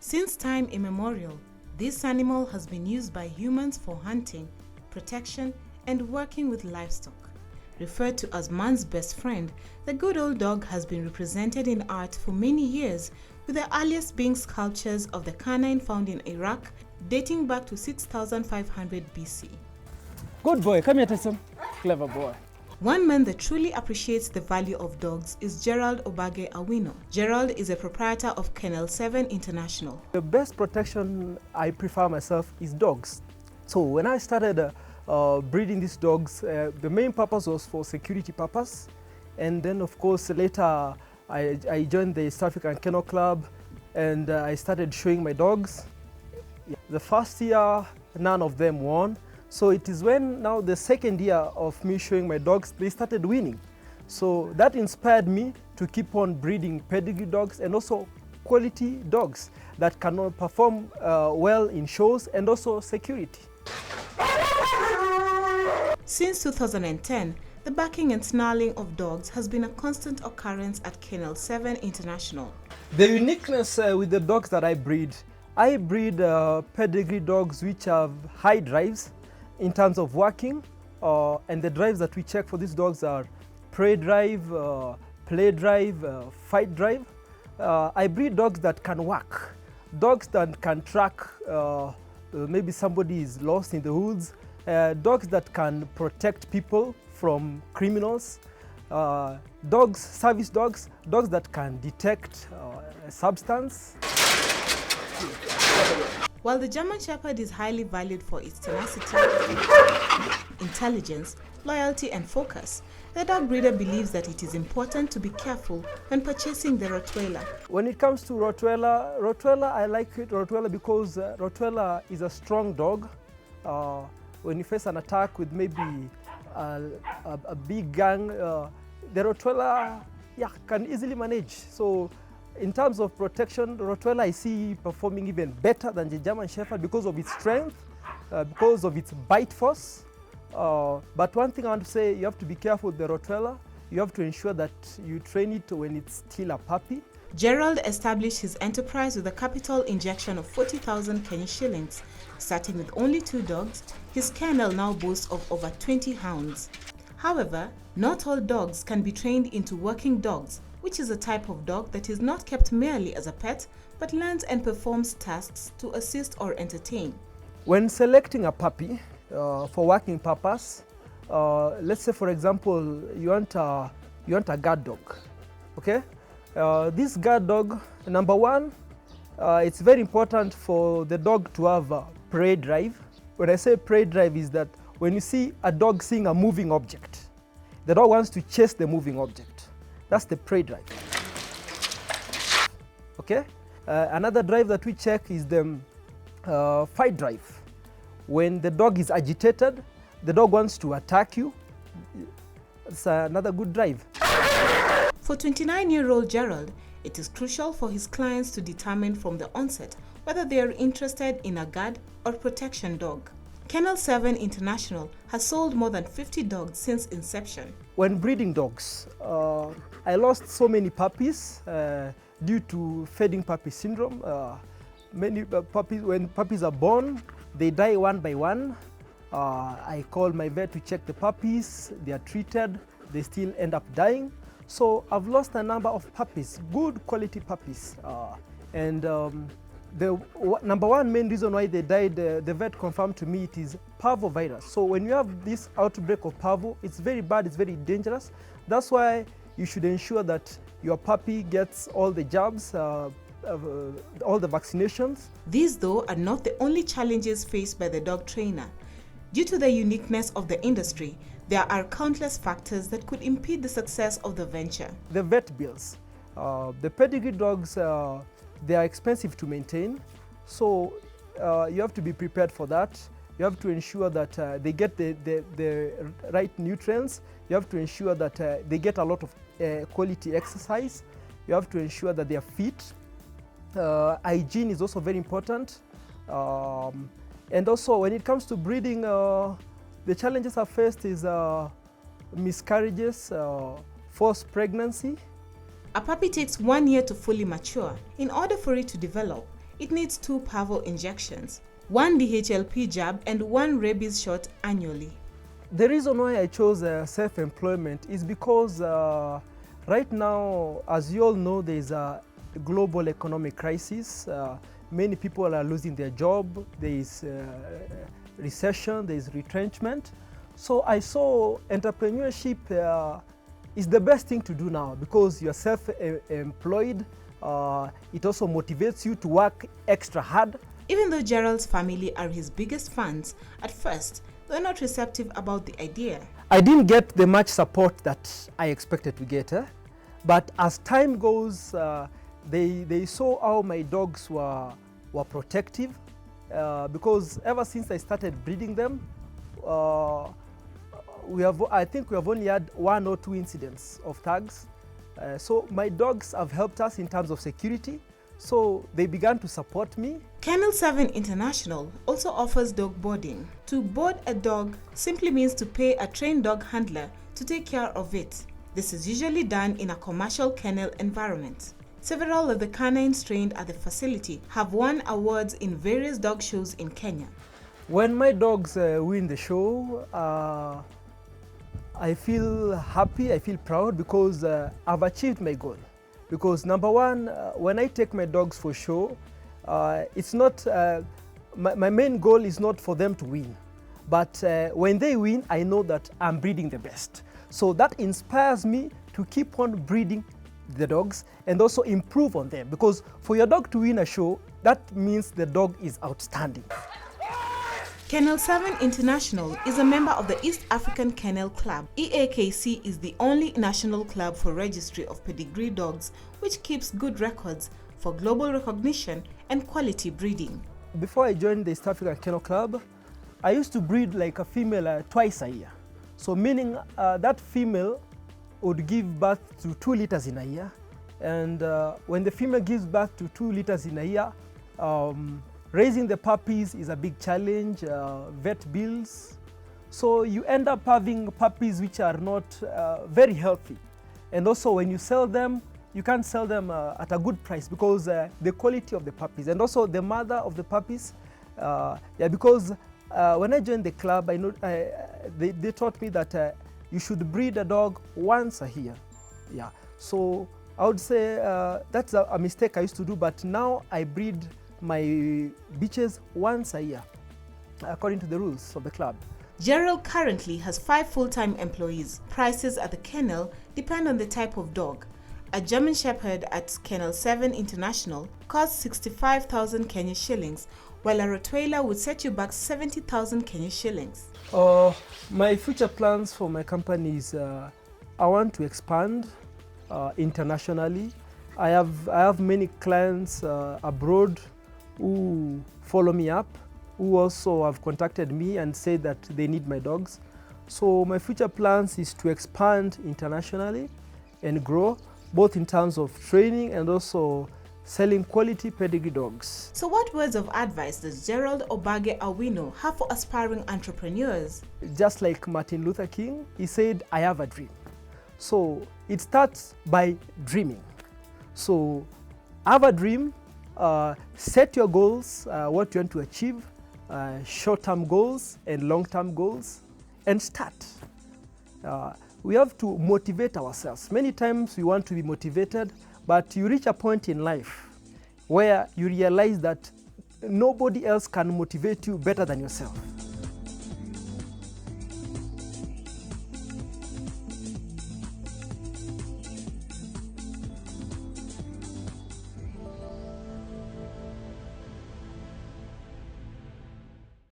Since time immemorial, this animal has been used by humans for hunting, protection, and working with livestock. Referred to as man's best friend, the good old dog has been represented in art for many years, with the earliest being sculptures of the canine found in Iraq dating back to 6500 BC. Good boy, come here, Tesson. Clever boy. One man that truly appreciates the value of dogs is Gerald Obage Awino. Gerald is a proprietor of Kennel 7 International. The best protection I prefer myself is dogs. So when I started breeding these dogs, the main purpose was for security purpose. And then of course later I joined the East African Kennel Club and I started showing my dogs. The first year, none of them won. So it is when now the second year of me showing my dogs, they started winning. So that inspired me to keep on breeding pedigree dogs and also quality dogs that can perform well in shows and also security. Since 2010, the barking and snarling of dogs has been a constant occurrence at Kennel 7 International. The uniqueness with the dogs that I breed pedigree dogs which have high drives in terms of working, and the drives that we check for these dogs are prey drive, play drive, fight drive. I breed dogs that can work, dogs that can track, maybe somebody is lost in the woods, dogs that can protect people from criminals, service dogs, dogs that can detect a substance. While the German Shepherd is highly valued for its tenacity, intelligence, loyalty, and focus, the dog breeder believes that it is important to be careful when purchasing the Rottweiler. When it comes to Rottweiler, I like Rottweiler because Rottweiler is a strong dog. When you face an attack with maybe a big gang, the Rottweiler can easily manage. So in terms of protection, Rottweiler I see performing even better than the German Shepherd because of its strength, because of its bite force. But one thing I want to say, you have to be careful with the Rottweiler. You have to ensure that you train it when it's still a puppy. Gerald established his enterprise with a capital injection of 40,000 Kenya shillings. Starting with only 2 dogs, his kennel now boasts of over 20 hounds. However, not all dogs can be trained into working dogs, which is a type of dog that is not kept merely as a pet, but learns and performs tasks to assist or entertain. When selecting a puppy for working purpose, let's say for example, you want a guard dog, okay? This guard dog, number one, it's very important for the dog to have a prey drive. When I say prey drive is that when you see a dog seeing a moving object, the dog wants to chase the moving object. That's the prey drive. Okay? Another drive that we check is the fight drive. When the dog is agitated, the dog wants to attack you. It's another good drive. For 29-year-old Gerald, it is crucial for his clients to determine from the onset whether they are interested in a guard or protection dog. Kennel 7 International has sold more than 50 dogs since inception. When breeding dogs, I lost so many puppies due to feeding puppy syndrome. Many puppies, when puppies are born, they die one by one. I call my vet to check the puppies, they are treated, they still end up dying. So I've lost a number of puppies, good quality puppies. The number one main reason why they died, the vet confirmed to me, it is parvovirus. So when you have this outbreak of parvo, it's very bad, it's very dangerous. That's why you should ensure that your puppy gets all the jabs, all the vaccinations. These, though, are not the only challenges faced by the dog trainer. Due to the uniqueness of the industry, there are countless factors that could impede the success of the venture. The vet bills. The pedigree dogs, they are expensive to maintain, so you have to be prepared for that. You have to ensure that they get the right nutrients. You have to ensure that they get a lot of quality exercise. You have to ensure that they are fit. Hygiene is also very important. And also when it comes to breeding, the challenges I've faced is miscarriages, forced pregnancy. A puppy takes 1 year to fully mature. In order for it to develop, it needs 2 parvo injections, 1 DHLP jab and 1 rabies shot annually. The reason why I chose self-employment is because right now, as you all know, there is a global economic crisis. Many people are losing their job. There is recession, there is retrenchment. So I saw entrepreneurship is the best thing to do now because you're self-employed. It also motivates you to work extra hard. Even though Gerald's family are his biggest fans, at first, they're not receptive about the idea. I didn't get the much support that I expected to get, but as time goes, they saw how my dogs were protective, because ever since I started breeding them, I think we have only had 1 or 2 incidents of thugs. So my dogs have helped us in terms of security, so they began to support me. Kennel 7 International also offers dog boarding. To board a dog simply means to pay a trained dog handler to take care of it. This is usually done in a commercial kennel environment. Several of the canines trained at the facility have won awards in various dog shows in Kenya. When my dogs win the show, I feel happy, I feel proud because I've achieved my goal. Because number one, when I take my dogs for show, it's not, my main goal is not for them to win. But when they win, I know that I'm breeding the best. So that inspires me to keep on breeding the dogs and also improve on them. Because for your dog to win a show, that means the dog is outstanding. Kennel 7 International is a member of the East African Kennel Club. EAKC is the only national club for registry of pedigree dogs which keeps good records for global recognition and quality breeding. Before I joined the East African Kennel Club, I used to breed like a female twice a year. So meaning that female would give birth to 2 litters in a year. And when the female gives birth to 2 litters in a year, raising the puppies is a big challenge, vet bills. So you end up having puppies which are not very healthy. And also when you sell them, you can't sell them at a good price because the quality of the puppies and also the mother of the puppies. Because when I joined the club, I know, they taught me that you should breed a dog once a year. Yeah. So I would say that's a mistake I used to do, but now I breed my bitches once a year, according to the rules of the club. Gerald currently has 5 full-time employees. Prices at the kennel depend on the type of dog. A German Shepherd at Kennel 7 International costs 65,000 Kenya shillings, while a Rottweiler would set you back 70,000 Kenya shillings. My future plans for my company is I want to expand internationally. I have many clients abroad who follow me up, who also have contacted me and said that they need my dogs. So my future plans is to expand internationally and grow, both in terms of training and also selling quality pedigree dogs. So what words of advice does Gerald Obage Awino have for aspiring entrepreneurs? Just like Martin Luther King, he said, I have a dream. So it starts by dreaming. So have a dream, set your goals, what you want to achieve, short-term goals and long-term goals, and start. We have to motivate ourselves. Many times we want to be motivated, but you reach a point in life where you realize that nobody else can motivate you better than yourself.